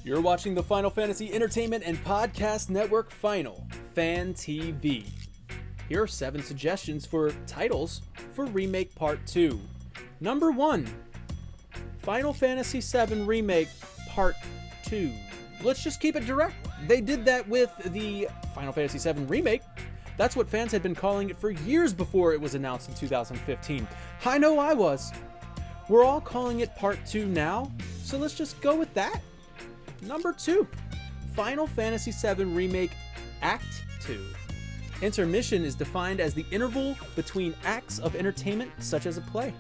You're watching the Final Fantasy Entertainment and Podcast Network Final, FANTY. Here are 7 suggestions for titles for Remake Part 2. Number 1, Final Fantasy VII Remake Part 2. Let's just keep it direct. They did that with the Final Fantasy VII Remake. That's what fans had been calling it for years before it was announced in 2015. I know I was. We're all calling it Part 2 now, so let's just go with that. Number 2, Final Fantasy VII Remake Act 2. Intermission is defined as the interval between acts of entertainment, such as a play.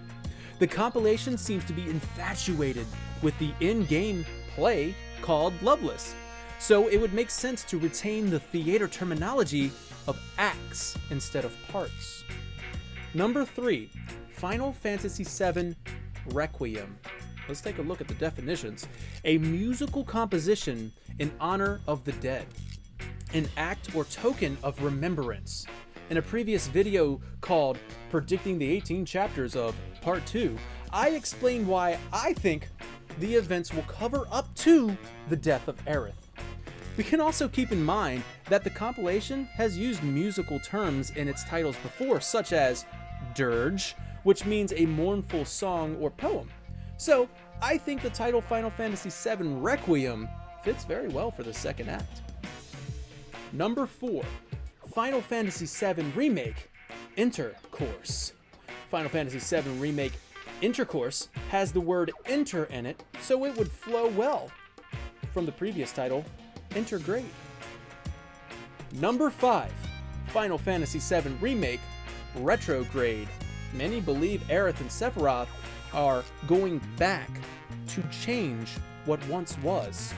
The compilation seems to be infatuated with the in-game play called Loveless, so it would make sense to retain the theater terminology of acts instead of parts. Number 3, Final Fantasy VII Requiem. Let's take a look at the definitions. A musical composition in honor of the dead. An act or token of remembrance. In a previous video called Predicting the 18 Chapters of Part 2, I explained why I think the events will cover up to the death of Aerith. We can also keep in mind that the compilation has used musical terms in its titles before, such as dirge, which means a mournful song or poem. So, I think the title Final Fantasy VII Requiem fits very well for the second act. Number 4, Final Fantasy VII Remake Intercourse. Final Fantasy VII Remake Intercourse has the word inter in it, so it would flow well from the previous title, Intergrade. Number 5, Final Fantasy VII Remake Retrograde. Many believe Aerith and Sephiroth are going back to change what once was.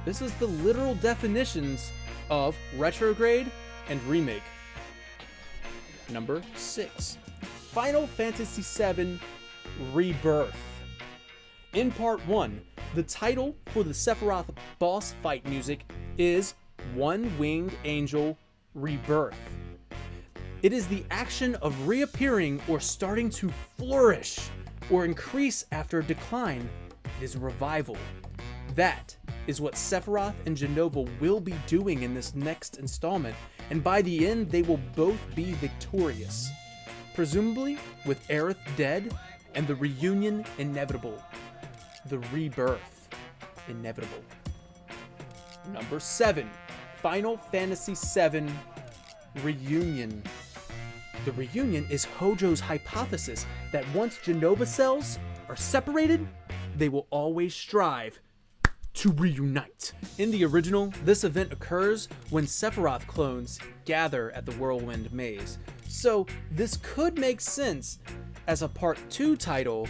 This is the literal definitions of retrograde and remake. Number 6, Final Fantasy VII Rebirth. In Part 1, the title for the Sephiroth boss fight music is One Winged Angel Rebirth. It is the action of reappearing or starting to flourish or increase after a decline. It is a revival. That is what Sephiroth and Jenova will be doing in this next installment, and by the end they will both be victorious. Presumably with Aerith dead and the reunion inevitable. The rebirth inevitable. Number 7, Final Fantasy VII Reunion. The reunion is Hojo's hypothesis that once Jenova cells are separated, they will always strive to reunite. In the original, this event occurs when Sephiroth clones gather at the Whirlwind Maze. So this could make sense as a Part 2 title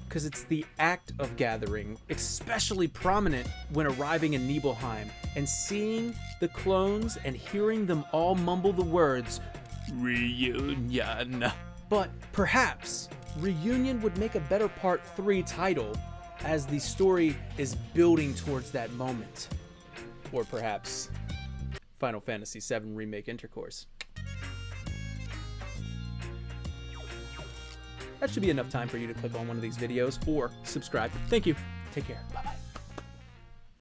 because it's the act of gathering, especially prominent when arriving in Nibelheim and seeing the clones and hearing them all mumble the words, reunion. But perhaps Reunion would make a better Part 3 title as the story is building towards that moment. Or perhaps Final Fantasy VII Remake Intercourse. That should be enough time for you to click on one of these videos or subscribe. Thank you. Take care. Bye-bye.